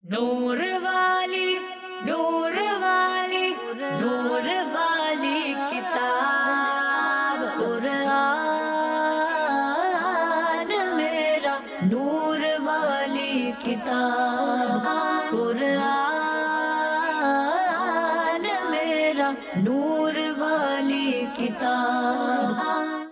नूर वाली नूर वाली नूर वाली किताब कुरान मेरा, नूर वाली किताब कुरान मेरा, नूर वाली किताब।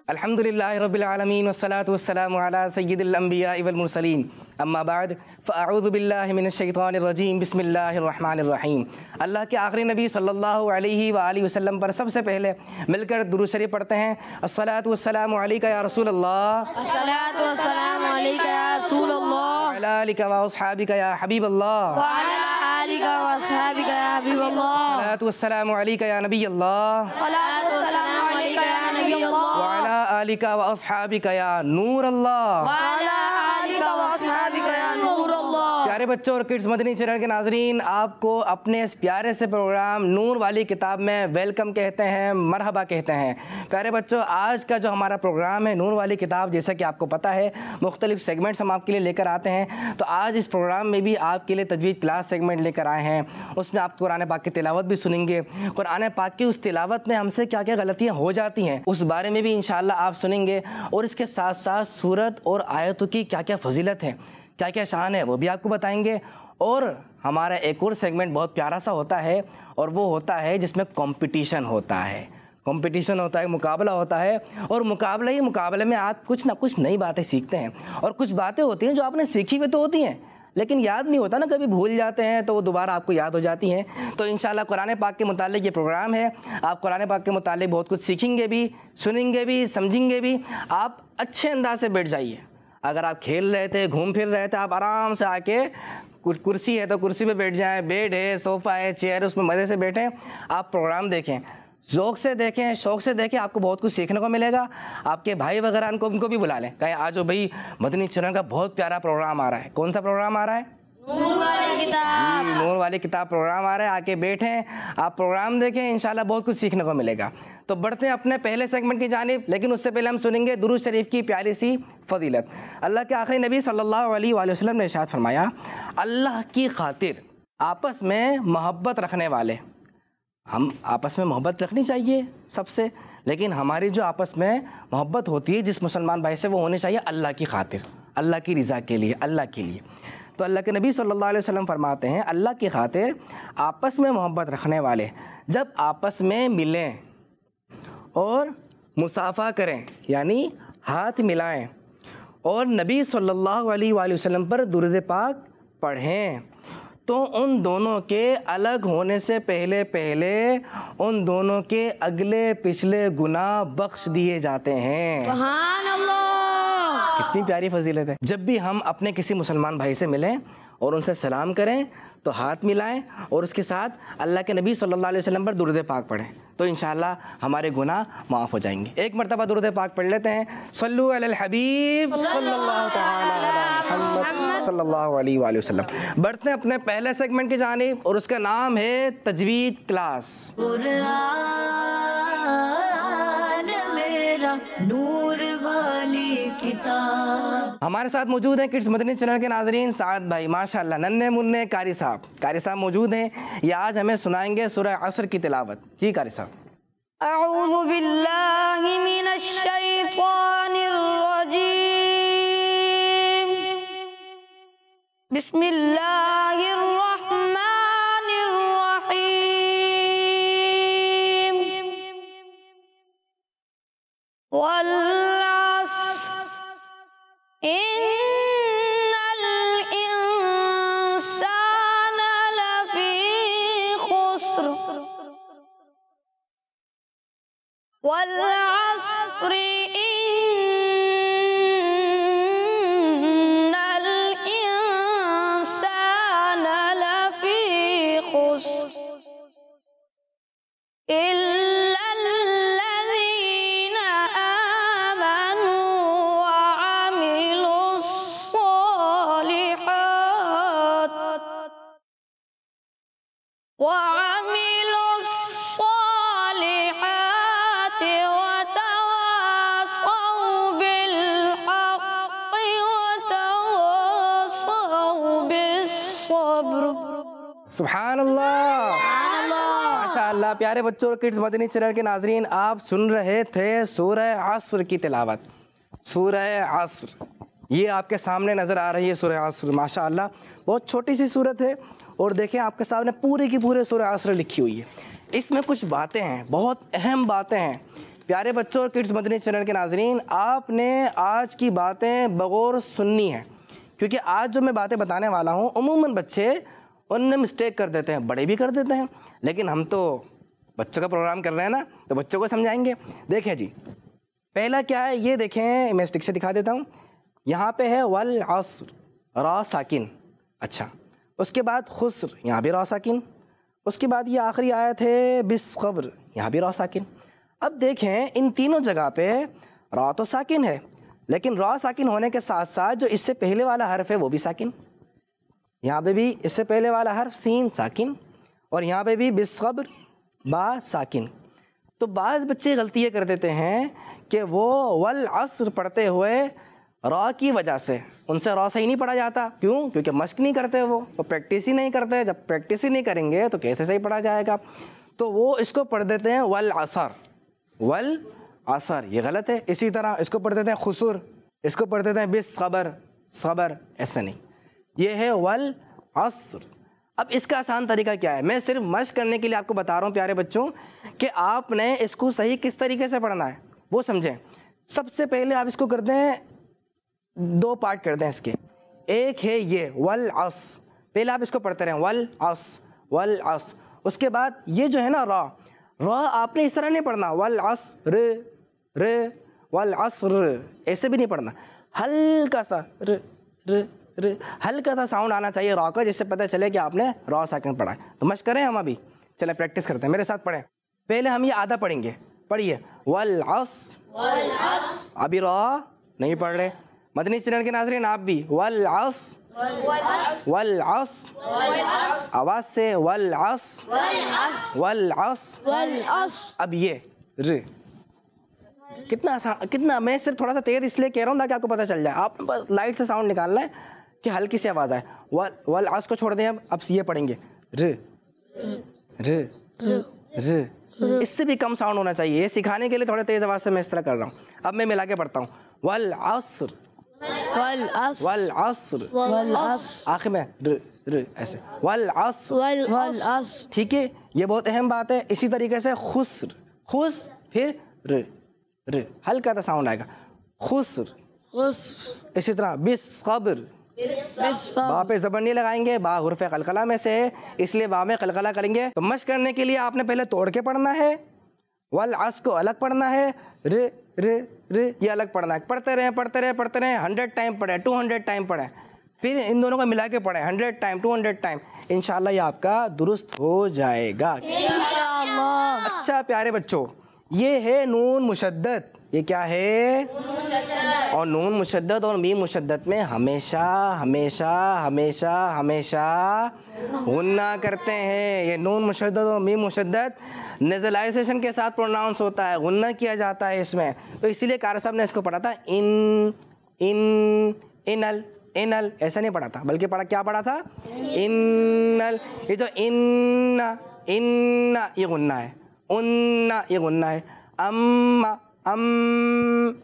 अल्हम्दुलिल्लाहि रब्बिल आलमीन वस्सलातु वस्सलामु अला सय्यिदिल अंबिया वल मुरसलीन, अम्मा बाद फ़अऊज़ु बिल्लाहि मिनश शैतानिर रजीम, बिस्मिल्लाहिर रहमानिर रहीम। अल्लाह के आखिरी नबी सल्लल्लाहु अलैहि व आलिहि वसल्लम पर सबसे पहले मिलकर दुरूद शरीफ पढ़ते हैं। अस्सलातु वस्सलामु अलैका या रसूलल्लाह, अस्सलातु वस्सलामु अलैका या रसूलल्लाह, व अला आलिका व अस्हाबिका या हबीबल्लाह, व अला आलिका व अस्हाबिका या हबीबल्लाह, अस्सलातु वस्सलामु अलैका या नबियल्लाह, अस्सलातु वस्सलामु अलैका या नबियल्लाह, व अला आलिका व अस्हाबिका या नूरल्लाह, व अला आलिका व अस्हाबिका या नूरल्लाह। प्यारे बच्चों और किड्स मदनी चैनल के नाजरीन, आपको अपने इस प्यारे से प्रोग्राम नूर वाली किताब में वेलकम कहते हैं, मरहबा कहते हैं। प्यारे बच्चों, आज का जो हमारा प्रोग्राम है नूर वाली किताब, जैसा कि आपको पता है मुख्तलिफ सेगमेंट्स हम आपके लिए लेकर आते हैं। तो आज इस प्रोग्राम में भी आपके लिए तजवीद क्लास सेगमेंट लेकर आए हैं। उसमें आप कुरान पाक की तिलावत भी सुनेंगे। कुरान पाक की उस तिलावत में हमसे क्या क्या गलतियाँ हो जाती हैं उस बारे में भी इंशाअल्लाह आप सुनेंगे, और इसके साथ साथ सूरत और आयतों की क्या क्या फजीलत है, क्या क्या शान है, वो भी आपको बताएंगे। और हमारा एक और सेगमेंट बहुत प्यारा सा होता है, और वो होता है जिसमें कंपटीशन होता है। कंपटीशन होता है, मुकाबला होता है, और मुकाबले में आप कुछ ना कुछ नई बातें सीखते हैं। और कुछ बातें होती हैं जो आपने सीखी हुई तो होती हैं, लेकिन याद नहीं होता ना, कभी भूल जाते हैं तो वो दोबारा आपको याद हो जाती हैं। तो इंशाल्लाह कुरान पाक के मुतालिक ये प्रोग्राम है। आप कुरान पाक के मुतालिक बहुत कुछ सीखेंगे भी, सुनेंगे भी, समझेंगे भी। आप अच्छे अंदाज से बैठ जाइए। अगर आप खेल रहे थे, घूम फिर रहे थे, आप आराम से आके, कुर्सी है तो कुर्सी पे बैठ जाएं, बेड है, सोफ़ा है, चेयर है, उसमें मज़े से बैठें। आप प्रोग्राम देखें, ज़ौक़ से देखें, शौक़ से देखें, आपको बहुत कुछ सीखने को मिलेगा। आपके भाई वगैरह उनको भी बुला लें, कहें आज भाई मदनी चैनल का बहुत प्यारा प्रोग्राम आ रहा है। कौन सा प्रोग्राम आ रहा है? नूर वाली किताब। नूर वाली किताब प्रोग्राम आ रहा है। आके बैठें, आप प्रोग्राम देखें, इंशाल्लाह बहुत कुछ सीखने को मिलेगा। तो बढ़ते हैं अपने पहले सेगमेंट की जानिब, लेकिन उससे पहले हम सुनेंगे दुरूद शरीफ की प्यारी सी फजीलत। अल्लाह के आखिरी नबी सल्लल्लाहु अलैहि वसल्लम ने इरशाद फरमाया, अल्लाह की खातिर आपस में मोहब्बत रखने वाले, हम आपस में मोहब्बत रखनी चाहिए सबसे, लेकिन हमारी जो आपस में मोहब्बत होती है जिस मुसलमान भाई से, वो होनी चाहिए अल्लाह की खातिर, अल्लाह की रज़ा के लिए, अल्लाह के लिए। तो अल्लाह के नबी सल्लल्लाहु अलैहि वसल्लम फरमाते हैं, अल्लाह की खातिर आपस में मोहब्बत रखने वाले जब आपस में मिलें और मुसाफ़ा करें, यानी हाथ मिलाएं, और नबी सल्लल्लाहु अलैहि वसल्लम पर दुरूद पाक पढ़ें, तो उन दोनों के अलग होने से पहले उन दोनों के अगले पिछले गुनाह बख्श दिए जाते हैं। सुभान अल्लाह। कितनी प्यारी फजीलत है। जब भी हम अपने किसी मुसलमान भाई से मिलें और उनसे सलाम करें तो हाथ मिलाएं, और उसके साथ अल्लाह के नबी सल्लल्लाहु अलैहि वसल्लम पर दुरूद पाक पढ़ें, तो इंशाअल्लाह हमारे गुनाह माफ़ हो जाएंगे। एक मरतबा दुरूद पाक पढ़ लेते हैं। सल्लु अलल हबीब सल्लल्लाहु तआला अला मुहम्मद सल्लल्लाहु अलैहि वसल्लम। बढ़ते हैं अपने पहले सेगमेंट की जानिब, और उसका नाम है तजवीद क्लास। कुरान मेरा, नूर वाली किताब। हमारे साथ मौजूद हैं किड्स मदनी चैनल के नाजरीन साद भाई, माशाल्लाह नन्हे मुन्ने कारी साहब मौजूद हैं। ये आज हमें सुनाएंगे सूरह असर की तिलावत। जी कारी साहब। अऊज़ु बिल्लाहि मिनश शैतानिर रजीम, बिस्मिल्लाहिर रहमानिर रहीम। वल अस्र इन्नल इंसान लफी खुस्र, वल अस्र इन्नल इंसान लफी खुस्र, इल्लल्लज़ीना आमनू व अमिलुस्सॉलिहात वतवासौ बिलहक़्क़ि वतवासौ बिस्सब्र। सुभान अल्लाह, माशाअल्लाह। प्यारे बच्चों और किड्स मदनी चैनल के नाजरीन, आप सुन रहे थे सूरह अस्र की तिलावत। सूरह अस्र ये आपके सामने नज़र आ रही है, सूरह अस्र। माशाअल्लाह बहुत छोटी सी सूरत है और देखें आपके सामने पूरी की पूरी सूरह अस्र लिखी हुई है। इसमें कुछ बातें हैं, बहुत अहम बातें हैं। प्यारे बच्चों और किड्स मदनी चैनल के नाजरीन, आपने आज की बातें बगौर सुननी है, क्योंकि आज जो मैं बातें बताने वाला हूँ उमूमन बच्चे उनमें मिस्टेक कर देते हैं, बड़े भी कर देते हैं, लेकिन हम तो बच्चों का प्रोग्राम कर रहे हैं ना, तो बच्चों को समझाएंगे। देखें जी, पहला क्या है ये देखें, मैं स्टिक से दिखा देता हूँ। यहाँ पे है वल अस्र, रा साकिन। अच्छा, उसके बाद खुस्र, यहाँ भी रा साकिन। उसके बाद ये आखिरी आयत है बिस क़ब्र, यहाँ भी रा साकिन। अब देखें इन तीनों जगह पे रा तो साकिन है, लेकिन रा साकिन होने के साथ साथ जो इससे पहले वाला हर्फ है वो भी साकिन। यहाँ पे भी इससे पहले वाला हर्फ सीन साकिन, और यहाँ पे भी बिस क़ब्र बा साकिन। तो बाज़ बच्चे गलती ये कर देते हैं कि वो वल अस्र पढ़ते हुए रा की वजह से उनसे रा सही नहीं पढ़ा जाता। क्यों? क्योंकि मश्क नहीं करते, वो प्रैक्टिस ही नहीं करते। जब प्रैक्टिस ही नहीं करेंगे तो कैसे सही पढ़ा जाएगा? तो वो इसको पढ़ देते हैं वल असर, वल असर, ये गलत है। इसी तरह इसको पढ़ देते हैं खुसुर, इसको पढ़ देते हैं बिस ख़बर, ख़बर, ऐसे नहीं, ये है वल अस्र। अब इसका आसान तरीका क्या है? मैं सिर्फ मश्क करने के लिए आपको बता रहा हूँ प्यारे बच्चों कि आपने इसको सही किस तरीके से पढ़ना है वो समझें। सबसे पहले आप इसको करते हैं, दो पार्ट करते हैं इसके। एक है ये वल अस, पहले आप इसको पढ़ते रहें वल अस, वल अस। उसके बाद ये जो है ना रा, रा आपने इस तरह नहीं पढ़ना वल अस रे वल अस र, ऐसे भी नहीं पढ़ना। हल्का सा र र र, हल्का सा साउंड आना चाहिए रा का, जिससे पता चले कि आपने रा साकिन पढ़ा है। तो मश्क करें हम अभी, चलें प्रैक्टिस करते हैं, मेरे साथ पढ़ें। पहले हम ये आधा पढ़ेंगे, पढ़िए वल अस। अभी रा नहीं पढ़ रहे मदनी चैनल के नाज़रीन, आप भी वल अस, वल अस, आवाज़ से वल अस, वल अस। अब ये र, कितना आसान, कितना, मैं सिर्फ थोड़ा सा तेज़ इसलिए कह रहा हूँ ताकि आपको पता चल जाए। आप बस लाइट से साउंड निकालना है कि हल्की सी आवाज़ आए। वल अस को छोड़ दें, अब ये पढ़ेंगे र र र, इससे भी कम साउंड होना चाहिए। ये सिखाने के लिए थोड़ा तेज़ आवाज़ से मैं इस तरह कर रहा हूँ। अब मैं मिला के पढ़ता हूँ वल अस्र, वल अस्र, वल अस्र, आखिर में र र, ऐसे वल अस्र, वल अस्र। ठीक है, ये बहुत अहम बात है। इसी तरीके से खुस्र, खुस फिर र र, हल्का सा साउंड आएगा खुस्र, खुस्र। इसी तरह बिस क़ब्र, बा पे ज़बर नहीं लगाएंगे, बा हुर्फ़े क़लक़ला में से है, इसलिए बा में क़लक़ला करेंगे। तो मश्क करने के लिए आपने पहले तोड़ के पढ़ना है, वल अस को अलग पढ़ना है, रे रे रे ये अलग पढ़ना है। पढ़ते रहें पढ़ते रहें पढ़ते रहें, 100 टाइम पढ़ें, 200 टाइम पढ़ें, फिर इन दोनों को मिला के पढ़ें 100 टाइम 200 टाइम, इंशाल्लाह ये आपका दुरुस्त हो जाएगा इंशाल्लाह। अच्छा प्यारे बच्चों, ये है नून मुशद्दद। ये क्या है? और नून मुशद्दद और मीम मुशद्दद में हमेशा हमेशा हमेशा हमेशा गुन्ना करते हैं। ये नून मुशद्दद और मीम मुशद्दद नेज़लाइजेशन के साथ प्रोनाउंस होता है, गुन्ना किया जाता है इसमें। तो इसीलिए कारी साहब ने इसको पढ़ा था इन इन इनल, इनल ऐसा नहीं पढ़ा था, बल्कि पढ़ा क्या पढ़ा था? इनल। ये जो इन्ना इन्ना ये गुन्ना है, उन्ना ये गुन्ना है, अम्मा अम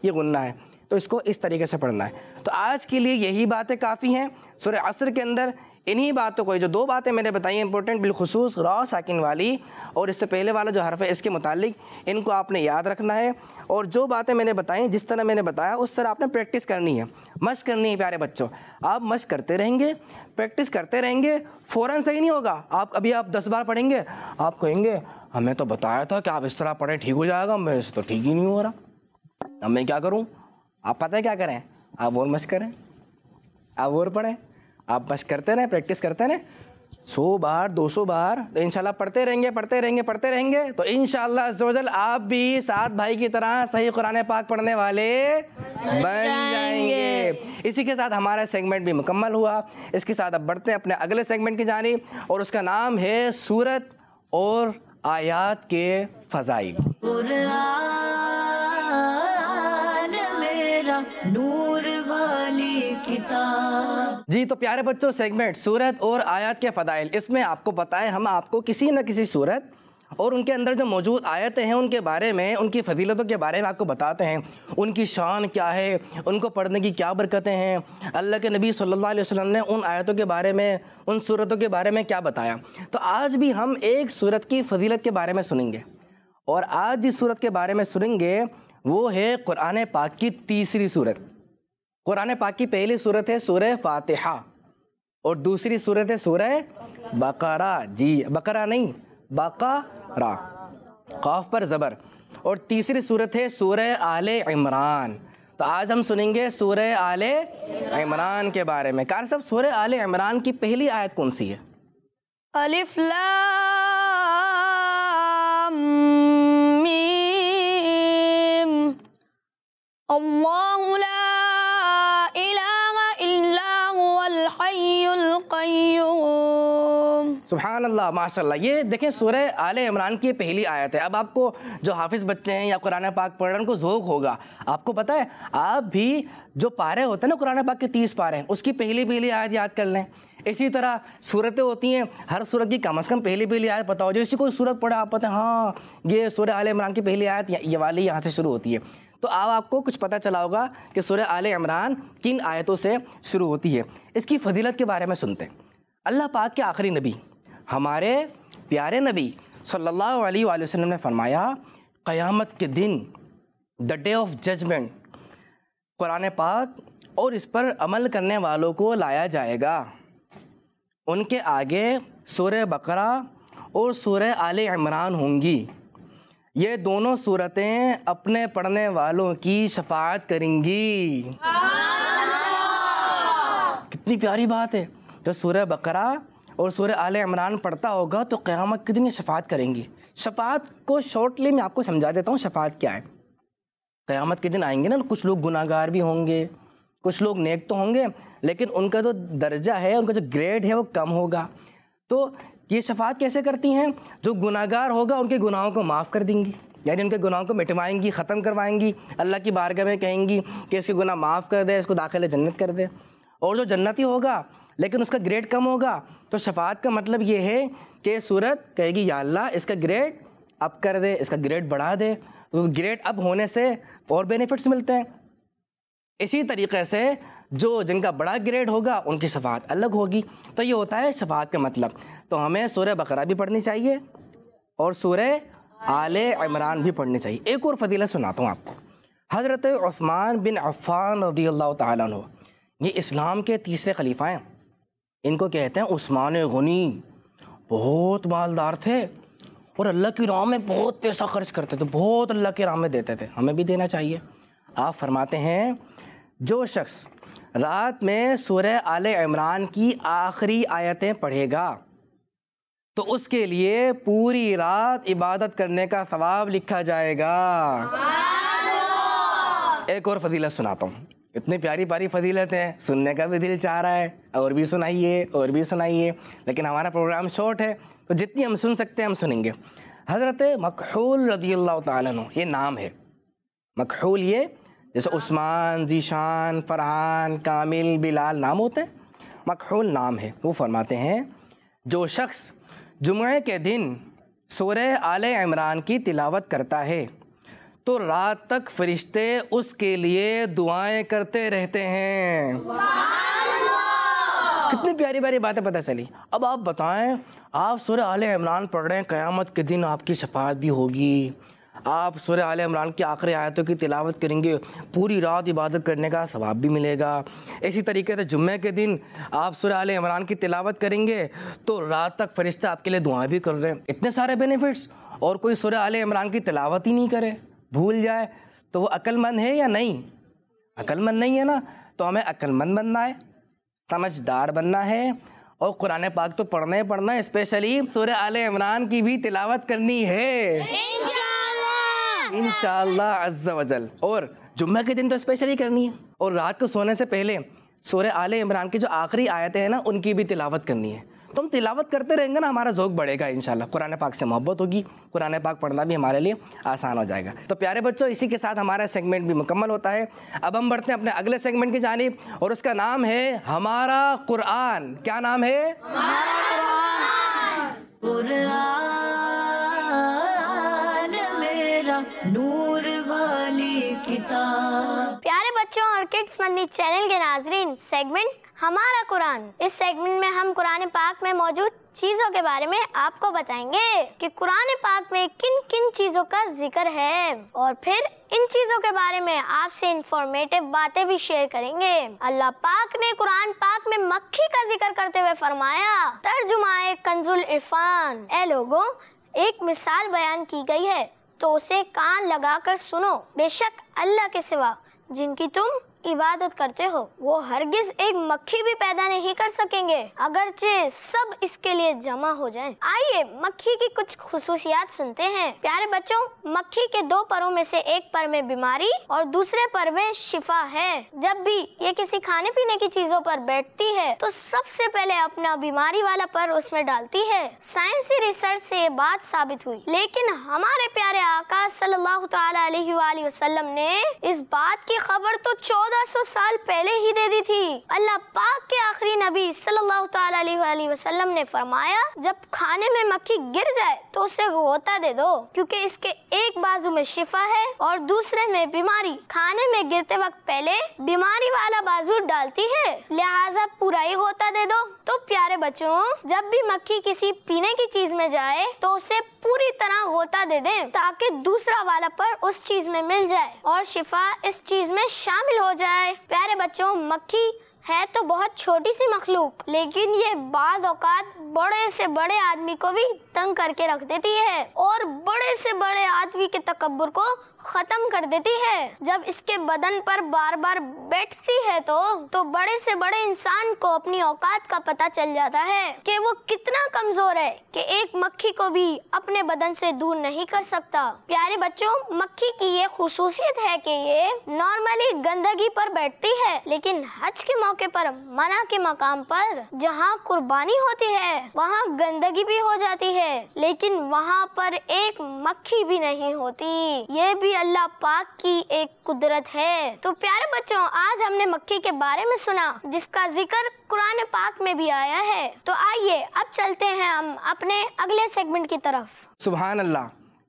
ये गुन्ना है। तो इसको इस तरीके से पढ़ना है। तो आज के लिए यही बातें काफ़ी हैं सूरह असर के अंदर। इन्हीं बातों को, जो दो बातें मैंने बताई इंपॉर्टेंट, बिलखुसूस रा साकिन वाली और इससे पहले वाला जो हर्फ है इसके मुतालिक, इनको आपने याद रखना है। और जो बातें मैंने बताई, जिस तरह मैंने बताया उस तरह आपने प्रैक्टिस करनी है, मश्क करनी है। प्यारे बच्चों, आप मश्क करते रहेंगे, प्रैक्टिस करते रहेंगे, फ़ौरन सही नहीं होगा। आप 10 बार पढ़ेंगे, आप कहेंगे हमें तो बताया था कि आप इस तरह पढ़ें ठीक हो जाएगा, मैं इसे तो ठीक ही नहीं हो रहा, अब मैं क्या करूँ? आप पता है क्या करें? आप और मश्क करें, आप और पढ़ें, आप मश्क करते रहें, प्रैक्टिस करते रहें 100 बार 200 बार, तो इंशाल्लाह पढ़ते रहेंगे पढ़ते रहेंगे पढ़ते रहेंगे, तो इंशाल्लाह अज़्ज़वजल आप भी सात भाई की तरह सही कुरान पाक पढ़ने वाले बन जाएंगे। इसी के साथ हमारा सेगमेंट भी मुकम्मल हुआ। इसके साथ अब बढ़ते हैं अपने अगले सेगमेंट की जानिब, और उसका नाम है सूरत और आयात के फ़ज़ाइल। कुरान मेरा नूर वाली किताब। जी तो प्यारे बच्चों, सेगमेंट सूरत और आयत के फ़दाइल, इसमें आपको पता है हम आपको किसी न किसी सूरत और उनके अंदर जो मौजूद आयतें हैं उनके बारे में, उनकी फजीलतों के बारे में आपको बताते हैं। उनकी शान क्या है, उनको पढ़ने की क्या बरकतें हैं, अल्लाह के नबी सल्लल्लाहु अलैहि वसल्लम ने उन आयतों के बारे में, उन सूरतों के बारे में क्या बताया। तो आज भी हम एक सूरत की फजीलत के बारे में सुनेंगे, और आज जिस सूरत के बारे में सुनेंगे वो है कुरान पाक की तीसरी सूरत। कुरान पाक की पहली सूरत है सूरह फातिहा और दूसरी सूरत है सूरह बकरा। जी बकरा नहीं, बकरा, क़ाफ पर ज़बर। और तीसरी सूरत है सूरह आले इमरान। तो आज हम सुनेंगे सूरह आले इमरान के बारे में। कार साहब, सूरह आले इमरान की पहली आयत कौन सी है? अलिफ लाम मीम अल्लाहु ला इलाहा इल्ला हुवल हय्युल क़य्यूम। सुभान अल्लाह, माशाल्लाह। ये देखें सूरह आले इमरान की पहली आयत है। अब आपको जो हाफिज़ बच्चे हैं या कुरान पाक पढ़ रहे हैं उनको ज़ौक़ होगा। आपको पता है, आप भी जो पारे होते हैं ना कुरान पाक के 30 पारे, उसकी पहली आयत याद कर लें। इसी तरह सूरतें होती हैं, हर सूरत की कम से कम पहली आयत पता हो। जैसे कोई सूरत पढ़े आप पता है हाँ ये सूरह आले इमरान की पहली आयत ये वाली यहाँ से शुरू होती है। तो अब आपको कुछ पता चला होगा कि सूरह आले इमरान किन आयतों से शुरू होती है। इसकी फजीलत के बारे में सुनते हैं। अल्लाह पाक के आखिरी नबी हमारे प्यारे नबी सल्लल्लाहु अलैहि वसल्लम ने फरमाया, क़यामत के दिन, the day of judgement, Quran पाक और इस पर अमल करने वालों को लाया जाएगा। उनके आगे सूरह बकरा और सूरह आले इमरान होंगी। ये दोनों सूरतें अपने पढ़ने वालों की शफाअत करेंगी। कितनी प्यारी बात है। जो सूरह बकरा और सूरह आले इमरान पढ़ता होगा तो क़यामत के दिन ये शफाअत करेंगी। शफाअत को शॉर्टली मैं आपको समझा देता हूँ, शफाअत क्या है। क़यामत के दिन आएंगे ना, कुछ लोग गुनाहगार भी होंगे, कुछ लोग नेक तो होंगे, लेकिन उनका जो दर्जा है, उनका जो ग्रेड है वो कम होगा। तो ये शफाअत कैसे करती हैं? जो गुनाहगार होगा उनके गुनाहों को माफ़ कर देंगी, यानी उनके गुनाहों को मिटवाएंगी, ख़त्म करवाएंगी। अल्लाह की बारगाह में कहेंगी कि इसके गुनाह माफ़ कर दे, इसको दाखिल जन्नत कर दे। और जो जन्नती होगा लेकिन उसका ग्रेड कम होगा, तो शफाअत का मतलब ये है कि सूरत कहेगी या अल्लाह इसका ग्रेड अप कर दे, इसका ग्रेड बढ़ा दे। तो ग्रेड अप होने से और बेनिफिट्स मिलते हैं। इसी तरीक़े से जो जिनका बड़ा ग्रेड होगा उनकी शफाअत अलग होगी। तो ये होता है शफाअत का मतलब। तो हमें सूरह बकरा भी पढ़नी चाहिए और सूरह आले इमरान भी पढ़नी चाहिए। एक और फजीलत सुनाता हूँ आपको। हज़रत उस्मान बिन अफ़्फ़ान रज़ियल्लाहु तआला अन्हु, ये इस्लाम के तीसरे खलीफा हैं। इनको कहते हैं उस्मान गनी। बहुत मालदार थे और अल्लाह की राह में बहुत पैसा खर्च करते थे, बहुत अल्लाह की राह में देते थे। हमें भी देना चाहिए। आप फरमाते हैं, जो शख्स रात में सूरह आले इमरान की आखिरी आयतें पढ़ेगा तो उसके लिए पूरी रात इबादत करने का सवाब लिखा जाएगा। एक और फजीलत सुनाता हूँ। इतनी प्यारी प्यारी फजीलत है, सुनने का भी दिल चाह रहा है, और भी सुनाइए और भी सुनाइए, लेकिन हमारा प्रोग्राम शॉर्ट है तो जितनी हम सुन सकते हैं हम सुनेंगे। हज़रत मकहूल रज़ियल्लाहु तआला अन्हु, ये नाम है मकहूल। ये जैसे उस्मान, ज़ीशान, फ़रहान, कामिल, बिलाल नाम होते हैं, मकहूल नाम है। वो फरमाते हैं, जो शख्स जुम्मे के दिन सूरह आले इमरान की तिलावत करता है तो रात तक फरिश्ते उसके लिए दुआएं करते रहते हैं। कितनी प्यारी प्यारी बातें पता चली। अब आप बताएं, आप सूरह आले इमरान पढ़ रहे हैं, क़यामत के दिन आपकी शफाअत भी होगी। आप सूरह आले इमरान की आखिरी आयतों की तिलावत करेंगे, पूरी रात इबादत करने का सवाब भी मिलेगा। इसी तरीके से जुम्मे के दिन आप सूरह आले इमरान की तिलावत करेंगे तो रात तक फरिश्ते आपके लिए दुआएं भी कर रहे हैं। इतने सारे बेनिफिट्स, और कोई सूरह आले इमरान की तिलावत ही नहीं करे, भूल जाए, तो वो अक्लमंद है या नहीं? अक्लमंद नहीं है ना। तो हमें अक्लमंद बनना है, समझदार बनना है, और कुरान पाक तो पढ़ना ही पढ़ना है। स्पेशली सूरह आले इमरान की भी तिलावत करनी है इंशाअल्लाह अज़्ज़ा वजल। और जुम्मे के दिन तो स्पेशली करनी है। और रात को सोने से पहले सूरह आले इमरान की जो आखिरी आयतें हैं ना, उनकी भी तिलावत करनी है। तो हम तिलावत करते रहेंगे ना, हमारा ज़ौक़ बढ़ेगा इंशाल्लाह। कुरान पाक से मोहब्बत होगी, कुरान पाक पढ़ना भी हमारे लिए आसान हो जाएगा। तो प्यारे बच्चों, इसी के साथ हमारा सेगमेंट भी मुकम्मल होता है। अब हम बढ़ते हैं अपने अगले सेगमेंट की जानिब और उसका नाम है हमारा कुरान। क्या नाम है? कुरान मेरा नूर वाली किताब। प्यारे बच्चों और किड्स मंदी चैनल के नाजरीन, सेगमेंट हमारा कुरान। इस सेगमेंट में हम कुरान पाक में मौजूद चीजों के बारे में आपको बताएंगे कि कुरान पाक में किन किन चीजों का जिक्र है, और फिर इन चीजों के बारे में आपसे इंफॉर्मेटिव बातें भी शेयर करेंगे। अल्लाह पाक ने कुरान पाक में मक्खी का जिक्र करते हुए फरमाया, तर्जुमाए कंजुल इरफान, ए लोगों, एक मिसाल बयान की गई है तो उसे कान लगाकर सुनो। बेशक अल्लाह के सिवा जिनकी तुम इबादत करते हो वो हरगिज एक मक्खी भी पैदा नहीं कर सकेंगे, अगरचे सब इसके लिए जमा हो जाएं। आइए मक्खी की कुछ खुसूसियात सुनते हैं। प्यारे बच्चों, मक्खी के दो परों में से एक पर में बीमारी और दूसरे पर में शिफा है। जब भी ये किसी खाने पीने की चीजों पर बैठती है तो सबसे पहले अपना बीमारी वाला पर उसमें डालती है। साइंसी रिसर्च से ये बात साबित हुई, लेकिन हमारे प्यारे आका सल्लल्लाहु तआला अलैहि वसल्लम ने इस बात की खबर तो 1400 साल पहले ही दे दी थी। अल्लाह पाक के आखिरी नबी सल्लल्लाहु तआला अलैहि वसल्लम ने फरमाया, जब खाने में मक्खी गिर जाए तो उसे गोता दे दो, क्योंकि इसके एक बाजू में शिफा है और दूसरे में बीमारी। खाने में गिरते वक्त पहले बीमारी वाला बाजू डालती है, लिहाजा पूरा ही गोता दे दो। तो प्यारे बच्चों, जब भी मक्खी किसी पीने की चीज में जाए तो उसे पूरी तरह गोता दे दें ताकि दूसरा वाला पर उस चीज में मिल जाए और शिफा इस चीज में शामिल हो जाए। प्यारे बच्चों, मक्खी है तो बहुत छोटी सी मखलूक, लेकिन ये बाद औकात बड़े से बड़े आदमी को भी तंग करके रख देती है और बड़े से बड़े आदमी के तकब्बुर को खत्म कर देती है। जब इसके बदन पर बार बार बैठती है तो बड़े से बड़े इंसान को अपनी औकात का पता चल जाता है कि वो कितना कमजोर है कि एक मक्खी को भी अपने बदन से दूर नहीं कर सकता। प्यारे बच्चों, मक्खी की ये खुसूसियत है कि ये नॉर्मली गंदगी पर बैठती है, लेकिन हज के मौके पर मना के मकाम पर जहाँ कुर्बानी होती है वहाँ गंदगी भी हो जाती है, लेकिन वहाँ पर एक मक्खी भी नहीं होती। ये भी अल्लाह पाक की एक कुदरत है। तो प्यारे बच्चों, आज हमने मक्खी के बारे में सुना जिसका जिक्र कुरान पाक में भी आया है। तो आइए अब चलते हैं हम अपने अगले सेगमेंट की तरफ। सुभान अल्लाह,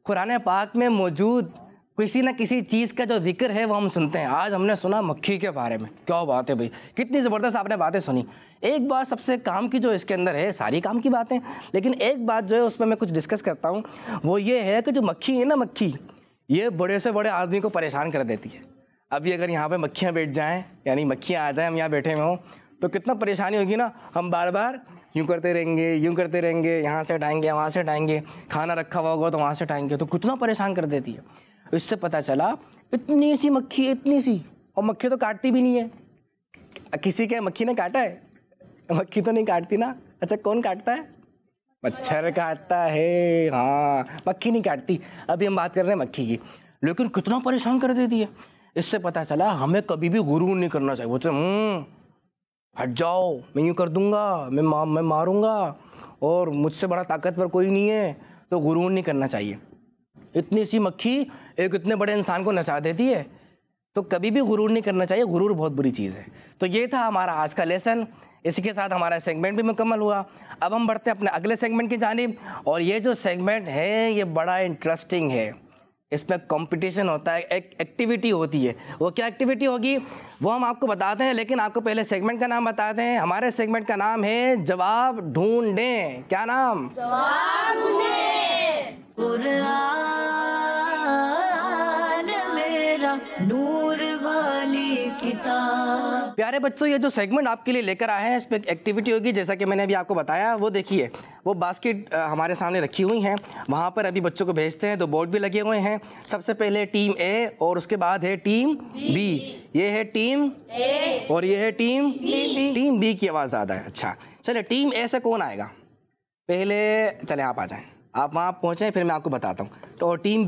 कुरान पाक में मौजूद किसी न किसी चीज़ का जो जिक्र है वो हम सुनते हैं। आज हमने सुना मक्खी के बारे में। क्या बात है भाई, कितनी ज़बरदस्त आपने बातें सुनी। एक बात सबसे काम की जो इसके अंदर है, सारी काम की बातें, लेकिन एक बात जो है उसमें मैं कुछ डिस्कस करता हूँ, वो ये है कि जो मक्खी है ना, मक्खी ये बड़े से बड़े आदमी को परेशान कर देती है। अभी अगर यहाँ पे मक्खियाँ बैठ जाएं, यानी मक्खियाँ आ जाएं, हम यहाँ बैठे हुए हों, तो कितना परेशानी होगी ना। हम बार बार यूँ करते रहेंगे, यहाँ से हटाएंगे, वहाँ से हटाएंगे, खाना रखा हुआ होगा तो वहाँ से हटाएंगे, तो कितना परेशान कर देती है। इससे पता चला इतनी सी मक्खी, इतनी सी, और मक्खी तो काटती भी नहीं है। किसी के मक्खी ने काटा है? मक्खी तो नहीं काटती ना। अच्छा, कौन काटता है? मच्छर काटता है। हाँ, मक्खी नहीं काटती। अभी हम बात कर रहे हैं मक्खी की, लेकिन कितना परेशान कर देती है। इससे पता चला हमें कभी भी गुरूर नहीं करना चाहिए। बोलते हट जाओ, मैं यूँ कर दूंगा, मैं मारूंगा और मुझसे बड़ा ताकतवर कोई नहीं है, तो गुरूर नहीं करना चाहिए। इतनी सी मक्खी एक इतने बड़े इंसान को नचा देती है, तो कभी भी गुरूर नहीं करना चाहिए। गुरूर बहुत बुरी चीज़ है। तो ये था हमारा आज का लेसन। इसी के साथ हमारा सेगमेंट भी मुकम्मल हुआ। अब हम बढ़ते हैं अपने अगले सेगमेंट की जानिब, और ये जो सेगमेंट है ये बड़ा इंटरेस्टिंग है। इसमें कंपटीशन होता है, एक एक्टिविटी होती है। वो क्या एक्टिविटी होगी वो हम आपको बताते हैं, लेकिन आपको पहले सेगमेंट का नाम बताते हैं। हमारे सेगमेंट का नाम है जवाब ढूंढें। क्या नाम? जवाब ढूंढें। कुरान मेरा नूर वाली किताब। प्यारे बच्चों, ये जो सेगमेंट आपके लिए लेकर आए हैं, इस पर एक एक्टिविटी होगी, जैसा कि मैंने अभी आपको बताया। वो देखिए, वो बास्केट हमारे सामने रखी हुई हैं, वहाँ पर अभी बच्चों को भेजते हैं। 2 बोर्ड भी लगे हुए हैं। सबसे पहले टीम ए और उसके बाद है टीम बी। ये है टीम ए और ये है टीम बी। टीम बी की आवाज़ ज़्यादा है। अच्छा, चले टीम ए से कौन आएगा पहले? चले आप आ जाएँ, आप वहाँ पहुँचें, फिर मैं आपको बताता हूँ। तो टीम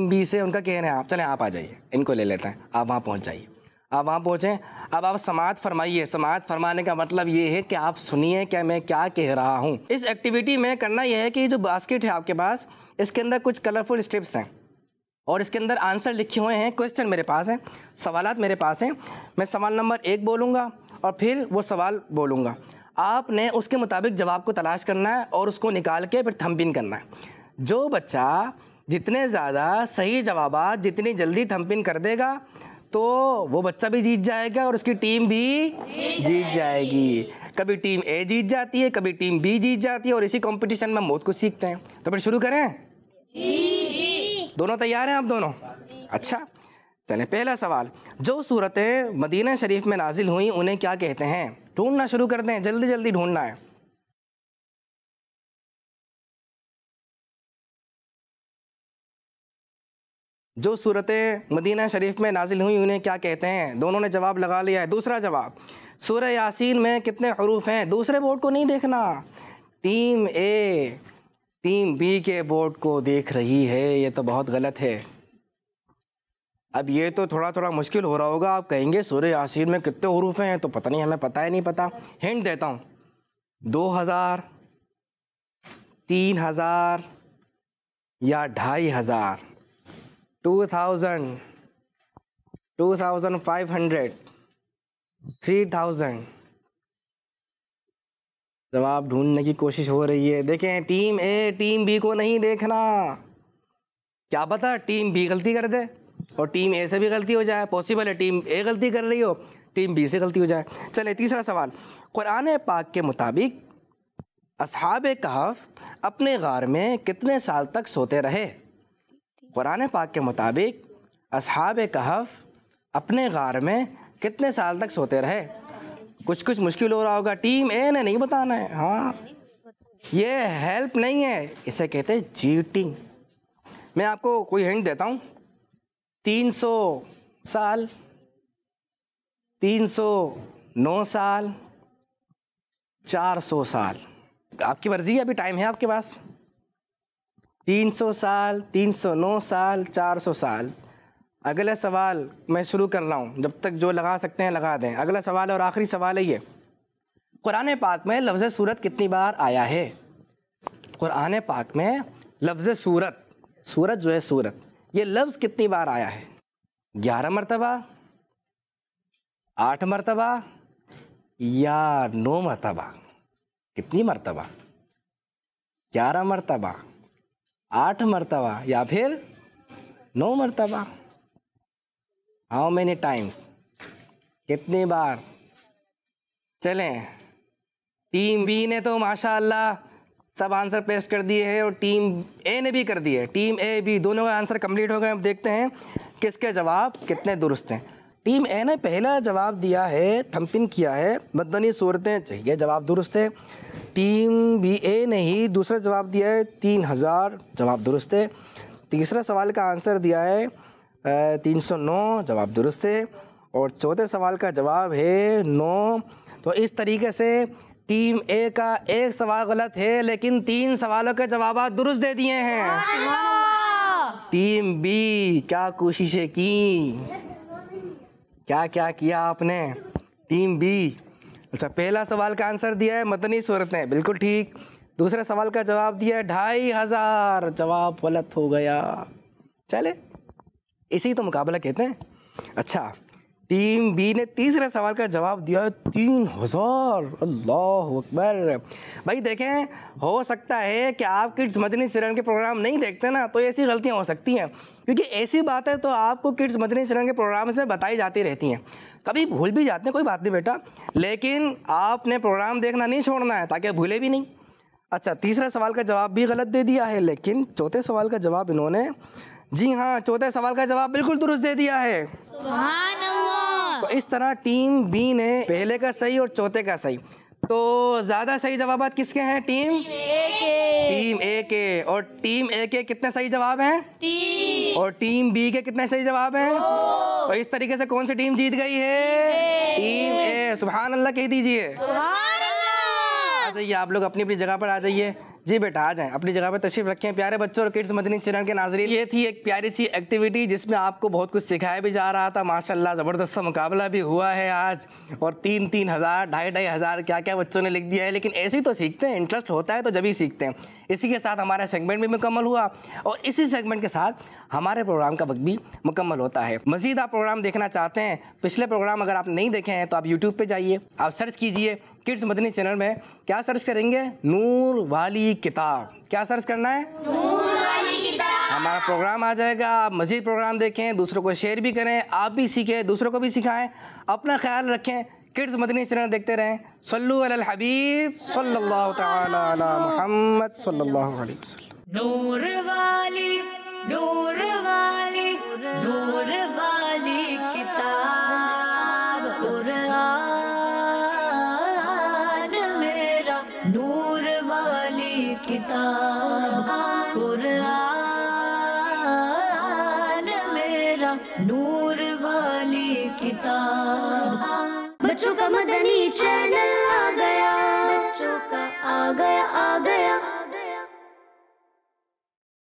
बी से उनका कह रहे हैं आप, चले आप आ जाइए, इनको ले लेते हैं। आप वहाँ पहुँच जाइए। आप वहाँ पहुँचे। अब आप समाअत फरमाइए। समाअत फरमाने का मतलब ये है कि आप सुनिए कि मैं क्या कह रहा हूँ। इस एक्टिविटी में करना यह है कि जो बास्केट है आपके पास, इसके अंदर कुछ कलरफुल स्ट्रिप्स हैं और इसके अंदर आंसर लिखे हुए हैं। क्वेश्चन मेरे पास हैं, सवालात मेरे पास हैं। मैं सवाल नंबर 1 बोलूँगा और फिर वो सवाल बोलूँगा। आपने उसके मुताबिक जवाब को तलाश करना है और उसको निकाल के फिर थंब इन करना है। जो बच्चा जितने ज़्यादा सही जवाबात जितनी जल्दी थंब इन कर देगा तो वो बच्चा भी जीत जाएगा और उसकी टीम भी जीत जाएगी। कभी टीम ए जीत जाती है, कभी टीम बी जीत जाती है और इसी कंपटीशन में हम बहुत कुछ सीखते हैं। तो फिर शुरू करें? जी। दोनों तैयार हैं आप दोनों? अच्छा, चलें। पहला सवाल, जो सूरतें मदीना शरीफ में नाजिल हुई उन्हें क्या कहते हैं? ढूंढना शुरू कर दें, जल्दी जल्दी ढूंढना है। जो सूरतें मदीना शरीफ में नाजिल हुई उन्हें क्या कहते हैं? दोनों ने जवाब लगा लिया है। दूसरा जवाब, सूरह यासीन में कितने हरूफ हैं? दूसरे बोर्ड को नहीं देखना, टीम ए टीम बी के बोर्ड को देख रही है। ये तो बहुत गलत है। अब ये तो थोड़ा थोड़ा मुश्किल हो रहा होगा। आप कहेंगे सूरह यासीन में कितने हरूफ हैं? तो पता नहीं, हमें पता है नहीं पता। हिंट देता हूँ, 2000, 3000 या 2500, 2000, 2500, 3000। जवाब ढूंढने की कोशिश हो रही है। देखें, टीम ए टीम बी को नहीं देखना। क्या पता टीम बी गलती कर दे और टीम ए से भी गलती हो जाए। पॉसिबल है टीम ए गलती कर रही हो, टीम बी से गलती हो जाए। चले, तीसरा सवाल, कुरान पाक के मुताबिक अस्हाबे कहफ अपने गार में कितने साल तक सोते रहे? कुरान पाक के मुताबिक अस्हाबे कहफ अपने गार में कितने साल तक सोते रहे? कुछ मुश्किल हो रहा होगा। टीम ए ने नहीं बताना है। हाँ, ये हेल्प नहीं है, इसे कहते हैं चीटिंग। मैं आपको कोई हिंट देता हूँ, 300 साल, 309 साल, 400 साल। आपकी मर्जी है, अभी टाइम है आपके पास। 300 साल, 309 साल, 400 साल। अगला सवाल मैं शुरू कर रहा हूँ, जब तक जो लगा सकते हैं लगा दें। अगला सवाल और आखिरी सवाल है ये, कुरान पाक में लफ्ज़ सूरत कितनी बार आया है? कुरान पाक में लफ्ज़ सूरत, सूरत जो है सूरत, ये लफ्ज़ कितनी बार आया है? 11 मरतबा, 8 मरतबा या 9 मरतबा? कितनी मरतबा? 11 मरतबा, 8 मरतबा या फिर 9 मरतबा? How many times? कितनी बार? चलें, टीम बी ने तो माशाअल्लाह सब आंसर पेस्ट कर दिए हैं और टीम ए ने भी कर दिए। टीम ए बी दोनों का आंसर कंप्लीट हो गए। अब देखते हैं किसके जवाब कितने दुरुस्त हैं। टीम ए ने पहला जवाब दिया है, थंपिन किया है, मदनी सूरतें चाहिए, जवाब दुरुस्त है। टीम बी ए ने ही दूसरा जवाब दिया है 3000, जवाब दुरुस्त है। तीसरा सवाल का आंसर दिया है 309, जवाब दुरुस्त है। और चौथे सवाल का जवाब है 9। तो इस तरीके से टीम ए का एक सवाल गलत है, लेकिन 3 सवालों के जवाब दुरुस्त दे दिए हैं। टीम बी क्या कोशिशें की, क्या क्या किया आपने टीम बी? अच्छा, पहला सवाल का आंसर दिया है मदनी सूरतें, बिल्कुल ठीक। दूसरा सवाल का जवाब दिया है 2500, जवाब गलत हो गया। चले, इसी तो मुकाबला कहते हैं। अच्छा, टीम बी ने तीसरे सवाल का जवाब दिया है 3000। अल्लाह अकबर। भाई देखें, हो सकता है कि आप किड्स मदनी चैनल के प्रोग्राम नहीं देखते ना, तो ऐसी गलतियां हो सकती हैं, क्योंकि ऐसी बातें तो आपको किड्स मदनी चैनल के प्रोग्राम में बताई जाती रहती हैं। कभी भूल भी जाते हैं, कोई बात नहीं बेटा, लेकिन आपने प्रोग्राम देखना नहीं छोड़ना है ताकि भूले भी नहीं। अच्छा, तीसरा सवाल का जवाब भी गलत दे दिया है, लेकिन चौथे सवाल का जवाब इन्होंने, जी हाँ, चौथे सवाल का जवाब बिल्कुल दुरुस्त दे दिया है। सुभान अल्लाह। तो इस तरह टीम बी ने पहले का सही और चौथे का सही। तो ज़्यादा सही जवाब किसके हैं? टीम ए के। टीम ए के। और टीम ए के कितने सही जवाब हैं? 3। और टीम बी के कितने सही जवाब हैं? 2। तो इस तरीके से कौन सी टीम जीत गई है? टीम ए। सुभान अल्लाह कह दीजिए। सुभान अल्लाह। आ जाइए आप लोग अपनी अपनी जगह पर आ जाइए। जी बेटा आ जाएं, अपनी जगह पे तशरीफ रखें। प्यारे बच्चों और किड्स मदनी चैनल के नाज़रीन, ये थी एक प्यारी सी एक्टिविटी जिसमें आपको बहुत कुछ सिखाया भी जा रहा था। माशाल्लाह ज़बरदस्त सा मुकाबला भी हुआ है आज, और 3-3 हज़ार 2,500 हज़ार क्या क्या बच्चों ने लिख दिया है। लेकिन ऐसे ही तो सीखते हैं, इंटरेस्ट होता है तो जब ही सीखते हैं। इसी के साथ हमारा सेगमेंट भी मुकम्मल हुआ, और इसी सेगमेंट के साथ हमारे प्रोग्राम का वक्त भी मुकम्मल होता है। मज़ीद आप प्रोग्राम देखना चाहते हैं, पिछले प्रोग्राम अगर आप नहीं देखे हैं तो आप यूट्यूब पे जाइए, आप सर्च कीजिए किड्स मदनी चैनल में। क्या सर्च करेंगे? नूर वाली किताब। क्या सर्च करना है? नूर वाली किताब। हमारा प्रोग्राम आ जाएगा। आप मज़ीद प्रोग्राम देखें, दूसरों को शेयर भी करें, आप भी सीखें, दूसरों को भी सिखाएं। अपना ख्याल रखें, किड्स मदनी चैनल देखते रहें। सल्लु अलल हबीब सल्लल्लाहु तआला अला मुहम्मद सल्लल्लाहु अलैहि वसल्लम। नूर वाली नूर वाली नूर वाली किताब कुरान मेरा, नूर वाली किताब कुरान मेरा, नूर वाली किताब। बच्चों का मदनी चैनल आ गया, बच्चों का आ गया